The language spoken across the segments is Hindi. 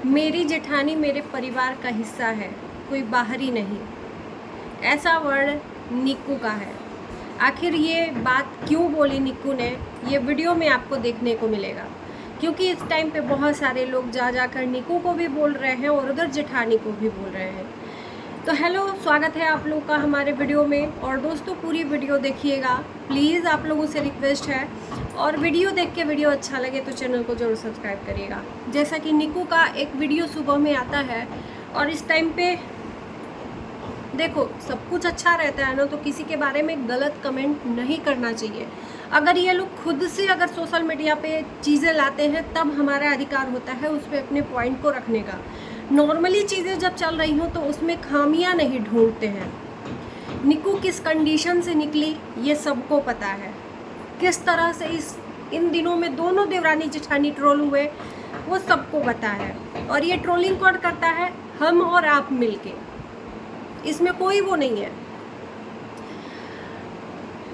मेरी जेठानी मेरे परिवार का हिस्सा है, कोई बाहरी नहीं। ऐसा वर्ड निक्कू का है। आखिर ये बात क्यों बोली निक्कू ने, ये वीडियो में आपको देखने को मिलेगा। क्योंकि इस टाइम पे बहुत सारे लोग जा जाकर निक्कू को भी बोल रहे हैं और उधर जेठानी को भी बोल रहे हैं। तो हेलो, स्वागत है आप लोग का हमारे वीडियो में। और दोस्तों, पूरी वीडियो देखिएगा प्लीज़, आप लोगों से रिक्वेस्ट है। और वीडियो देख के वीडियो अच्छा लगे तो चैनल को जरूर सब्सक्राइब करिएगा। जैसा कि निक्कू का एक वीडियो सुबह में आता है और इस टाइम पे देखो, सब कुछ अच्छा रहता है ना, तो किसी के बारे में गलत कमेंट नहीं करना चाहिए। अगर ये लोग खुद से अगर सोशल मीडिया पे चीज़ें लाते हैं तब हमारा अधिकार होता है उस पर अपने पॉइंट को रखने का। नॉर्मली चीज़ें जब चल रही हों तो उसमें खामियां नहीं ढूंढते हैं। निक्कू किस कंडीशन से निकली ये सबको पता है। किस तरह से इन दिनों में दोनों देवरानी जेठानी ट्रोल हुए वो सबको पता है। और ये ट्रोलिंग कौन करता है? हम और आप मिलके। इसमें कोई वो नहीं है।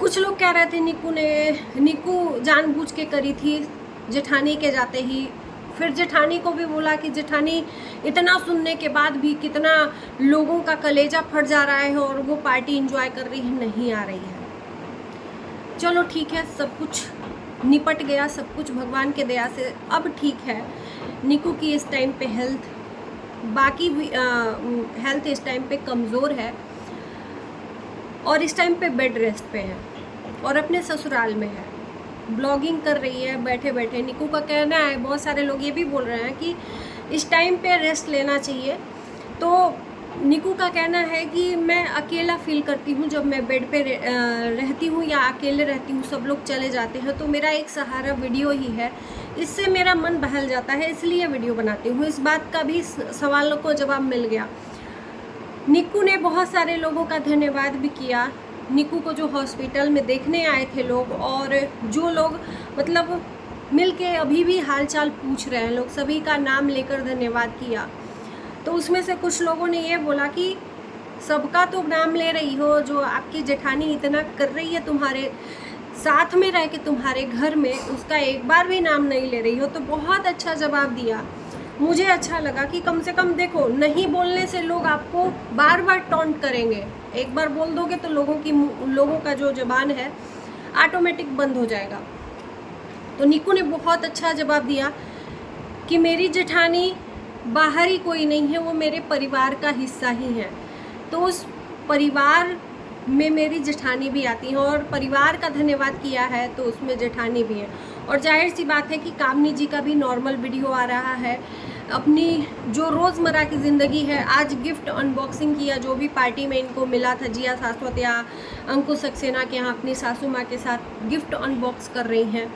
कुछ लोग कह रहे थे निक्कू जानबूझ के करी थी जेठानी के जाते ही। फिर जेठानी को भी बोला कि जेठानी इतना सुनने के बाद भी कितना लोगों का कलेजा फट जा रहा है और वो पार्टी एंजॉय कर रही है, नहीं आ रही है। चलो ठीक है, सब कुछ निपट गया, सब कुछ भगवान के दया से अब ठीक है। निक्कू की इस टाइम पे हेल्थ इस टाइम पे कमज़ोर है और इस टाइम पे बेड रेस्ट पे है और अपने ससुराल में है। ब्लॉगिंग कर रही है बैठे बैठे। निक्कू का कहना है, बहुत सारे लोग ये भी बोल रहे हैं कि इस टाइम पे रेस्ट लेना चाहिए। तो निक्कू का कहना है कि मैं अकेला फील करती हूँ जब मैं बेड पे रहती हूँ या अकेले रहती हूँ, सब लोग चले जाते हैं तो मेरा एक सहारा वीडियो ही है, इससे मेरा मन बहल जाता है, इसलिए वीडियो बनाती हूँ। इस बात का भी सवालों को जवाब मिल गया। निक्कू ने बहुत सारे लोगों का धन्यवाद भी किया। निक्कू को जो हॉस्पिटल में देखने आए थे लोग और जो लोग मतलब मिल के अभी भी हालचाल पूछ रहे हैं, लोग सभी का नाम लेकर धन्यवाद किया। तो उसमें से कुछ लोगों ने ये बोला कि सबका तो नाम ले रही हो, जो आपकी जेठानी इतना कर रही है तुम्हारे साथ में रह के तुम्हारे घर में, उसका एक बार भी नाम नहीं ले रही हो। तो बहुत अच्छा जवाब दिया। मुझे अच्छा लगा कि कम से कम देखो, नहीं बोलने से लोग आपको बार बार टॉन्ट करेंगे। एक बार बोल दोगे तो लोगों का जो ज़बान है ऑटोमेटिक बंद हो जाएगा। तो निक्कू ने बहुत अच्छा जवाब दिया कि मेरी जेठानी बाहरी कोई नहीं है, वो मेरे परिवार का हिस्सा ही है। तो उस परिवार में मेरी जेठानी भी आती है और परिवार का धन्यवाद किया है तो उसमें जेठानी भी है। और जाहिर सी बात है कि कामनी जी का भी नॉर्मल वीडियो आ रहा है। अपनी जो रोज़मर्रा की ज़िंदगी है, आज गिफ्ट अनबॉक्सिंग किया, जो भी पार्टी में इनको मिला था, जिया शाश्वत या अंकुश सक्सेना के यहाँ अपनी सासू माँ के साथ गिफ्ट अनबॉक्स कर रही हैं।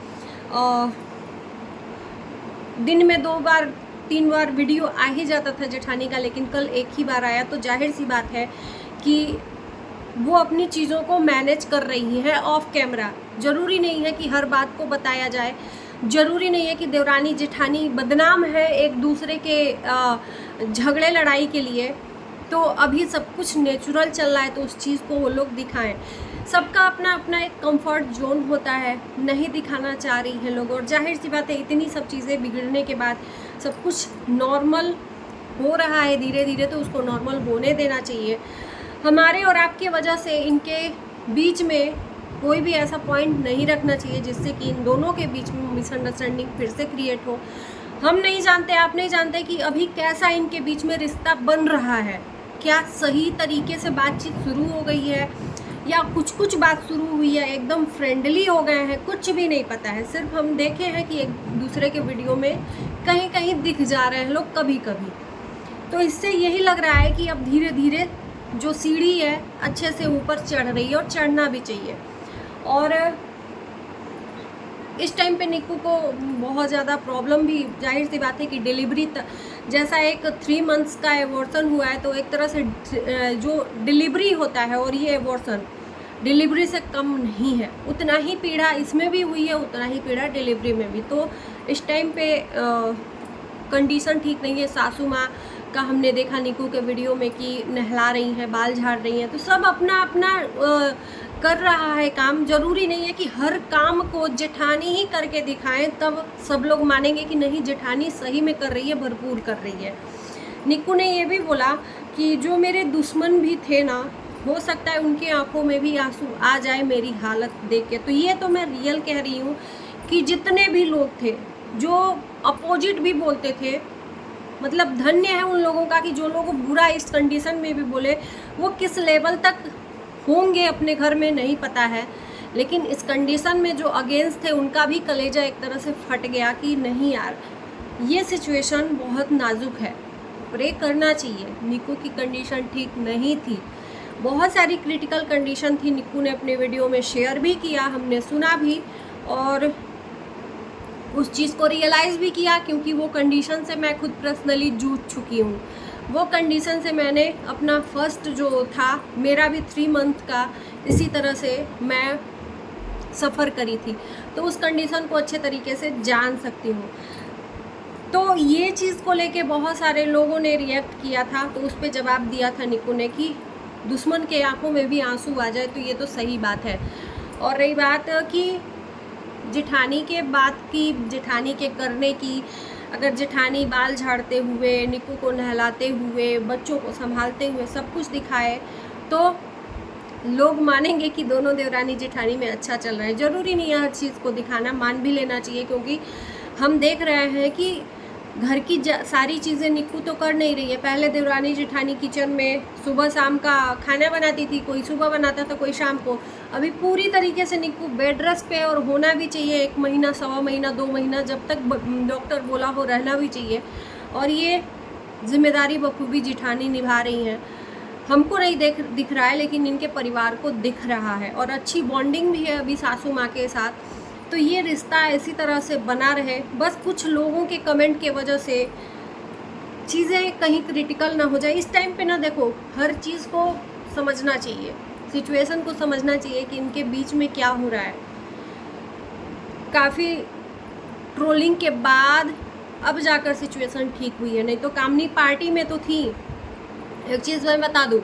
दिन में 2 बार 3 बार वीडियो आ ही जाता था जेठानी का, लेकिन कल एक ही बार आया। तो जाहिर सी बात है कि वो अपनी चीज़ों को मैनेज कर रही है ऑफ कैमरा। ज़रूरी नहीं है कि हर बात को बताया जाए, ज़रूरी नहीं है कि देवरानी जेठानी बदनाम है एक दूसरे के झगड़े लड़ाई के लिए। तो अभी सब कुछ नेचुरल चल रहा है तो उस चीज़ को वो लोग दिखाएं। सबका अपना अपना एक कंफर्ट जोन होता है, नहीं दिखाना चाह रही हैं लोग। और जाहिर सी बात है, इतनी सब चीज़ें बिगड़ने के बाद सब कुछ नॉर्मल हो रहा है धीरे धीरे, तो उसको नॉर्मल होने देना चाहिए। हमारे और आपके वजह से इनके बीच में कोई भी ऐसा पॉइंट नहीं रखना चाहिए जिससे कि इन दोनों के बीच में मिसअंडरस्टैंडिंग फिर से क्रिएट हो। हम नहीं जानते, आप नहीं जानते कि अभी कैसा इनके बीच में रिश्ता बन रहा है। क्या सही तरीके से बातचीत शुरू हो गई है या कुछ बात शुरू हुई है, एकदम फ्रेंडली हो गए हैं, कुछ भी नहीं पता है। सिर्फ हम देखे हैं कि एक दूसरे के वीडियो में कहीं कहीं दिख जा रहे हैं लोग कभी कभी। तो इससे यही लग रहा है कि अब धीरे धीरे जो सीढ़ी है अच्छे से ऊपर चढ़ रही है और चढ़ना भी चाहिए। और इस टाइम पे निक्कू को बहुत ज़्यादा प्रॉब्लम भी, जाहिर सी बात है कि डिलीवरी जैसा एक 3 मंथ्स का एबॉर्शन हुआ है, तो एक तरह से जो डिलीवरी होता है और ये एबॉर्शन डिलीवरी से कम नहीं है। उतना ही पीड़ा इसमें भी हुई है, उतना ही पीड़ा डिलीवरी में भी। तो इस टाइम पे कंडीशन ठीक नहीं है। सासू माँ का हमने देखा निक्कू के वीडियो में कि नहला रही हैं, बाल झाड़ रही हैं। तो सब अपना अपना कर रहा है काम, ज़रूरी नहीं है कि हर काम को जेठानी ही करके दिखाएं तब सब लोग मानेंगे कि नहीं जेठानी सही में कर रही है, भरपूर कर रही है। निक्कू ने ये भी बोला कि जो मेरे दुश्मन भी थे ना, हो सकता है उनकी आंखों में भी आंसू आ जाए मेरी हालत देख के। तो ये तो मैं रियल कह रही हूँ कि जितने भी लोग थे जो अपोजिट भी बोलते थे, मतलब धन्य है उन लोगों का कि जो लोग बुरा इस कंडीशन में भी बोले, वो किस लेवल तक होंगे अपने घर में नहीं पता है, लेकिन इस कंडीशन में जो अगेंस्ट थे उनका भी कलेजा एक तरह से फट गया कि नहीं यार, ये सिचुएशन बहुत नाजुक है, प्रे करना चाहिए। निक्कू की कंडीशन ठीक नहीं थी, बहुत सारी क्रिटिकल कंडीशन थी। निक्कू ने अपने वीडियो में शेयर भी किया, हमने सुना भी और उस चीज़ को रियलाइज़ भी किया, क्योंकि वो कंडीशन से मैं खुद पर्सनली जूझ चुकी हूँ। वो कंडीशन से मैंने अपना फर्स्ट जो था, मेरा भी 3 मंथ का इसी तरह से मैं सफ़र करी थी, तो उस कंडीशन को अच्छे तरीके से जान सकती हूँ। तो ये चीज़ को लेके बहुत सारे लोगों ने रिएक्ट किया था, तो उस पर जवाब दिया था निक्कू ने कि दुश्मन के आंखों में भी आंसू आ जाए तो ये तो सही बात है। और रही बात कि जेठानी के बात की, जेठानी के करने की, अगर जेठानी बाल झाड़ते हुए, निक्कू को नहलाते हुए, बच्चों को संभालते हुए सब कुछ दिखाए तो लोग मानेंगे कि दोनों देवरानी जेठानी में अच्छा चल रहा है। ज़रूरी नहीं है हर चीज़ को दिखाना, मान भी लेना चाहिए, क्योंकि हम देख रहे हैं कि घर की सारी चीज़ें निक्कू तो कर नहीं रही है। पहले देवरानी जेठानी किचन में सुबह शाम का खाना बनाती थी, कोई सुबह बनाता था कोई शाम को। अभी पूरी तरीके से निक्कू बेड रेस्ट पे और होना भी चाहिए 1 महीना, 1.25 महीना, 2 महीना, जब तक डॉक्टर बोला हो रहना भी चाहिए। और ये जिम्मेदारी बखूबी जेठानी निभा रही हैं। हमको नहीं दिख रहा है, लेकिन इनके परिवार को दिख रहा है और अच्छी बॉन्डिंग भी है अभी सासू माँ के साथ। तो ये रिश्ता इसी तरह से बना रहे, बस कुछ लोगों के कमेंट के वजह से चीज़ें कहीं क्रिटिकल ना हो जाए। इस टाइम पे ना देखो, हर चीज़ को समझना चाहिए, सिचुएशन को समझना चाहिए कि इनके बीच में क्या हो रहा है। काफ़ी ट्रोलिंग के बाद अब जाकर सिचुएशन ठीक हुई है, नहीं तो कामनी पार्टी में तो थी। एक चीज़ मैं बता दूँ,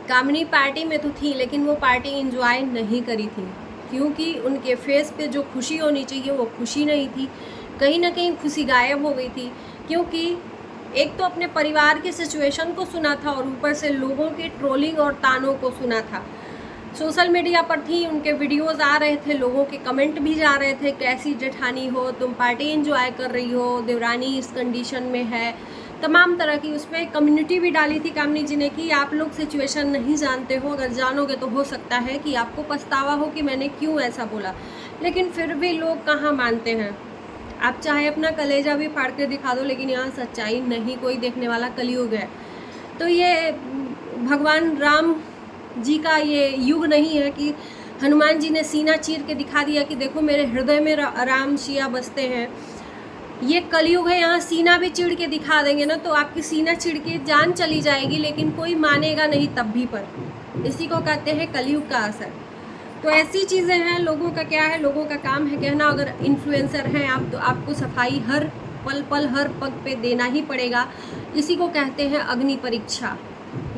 कामनी पार्टी में तो थी, लेकिन वो पार्टी एंजॉय नहीं करी थी, क्योंकि उनके फेस पे जो खुशी होनी चाहिए वो खुशी नहीं थी। कहीं ना कहीं खुशी गायब हो गई थी, क्योंकि एक तो अपने परिवार की सिचुएशन को सुना था और ऊपर से लोगों के ट्रोलिंग और तानों को सुना था। सोशल मीडिया पर थी, उनके वीडियोस आ रहे थे, लोगों के कमेंट भी जा रहे थे, कैसी जेठानी हो तुम, पार्टी एंजॉय कर रही हो, देवरानी इस कंडीशन में है, तमाम तरह की। उसमें कम्युनिटी भी डाली थी कामनी जी ने कि आप लोग सिचुएशन नहीं जानते हो, अगर जानोगे तो हो सकता है कि आपको पछतावा हो कि मैंने क्यों ऐसा बोला। लेकिन फिर भी लोग कहाँ मानते हैं। आप चाहे अपना कलेजा भी फाड़ के दिखा दो, लेकिन यहाँ सच्चाई नहीं कोई देखने वाला, कलयुग है। तो ये भगवान राम जी का ये युग नहीं है कि हनुमान जी ने सीना चीर के दिखा दिया कि देखो मेरे हृदय में राम सिया बसते हैं। ये कलयुग है, यहाँ सीना भी चिड़ के दिखा देंगे ना तो आपकी सीना चिड़ के जान चली जाएगी, लेकिन कोई मानेगा नहीं तब भी पर। इसी को कहते हैं कलयुग का असर। तो ऐसी चीज़ें हैं, लोगों का क्या है, लोगों का काम है कहना। अगर इन्फ्लुएंसर हैं आप तो आपको सफाई हर पल पल हर पग पे देना ही पड़ेगा। इसी को कहते हैं अग्नि परीक्षा।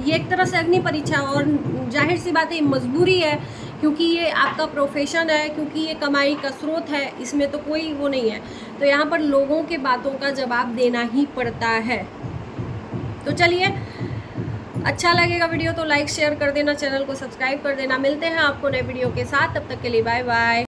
ये एक तरह से अग्नि परीक्षा, और जाहिर सी बात है मजबूरी है, क्योंकि ये आपका प्रोफेशन है, क्योंकि ये कमाई का स्रोत है, इसमें तो कोई वो नहीं है। तो यहाँ पर लोगों के बातों का जवाब देना ही पड़ता है। तो चलिए, अच्छा लगेगा वीडियो तो लाइक शेयर कर देना, चैनल को सब्सक्राइब कर देना। मिलते हैं आपको नए वीडियो के साथ, तब तक के लिए बाय बाय।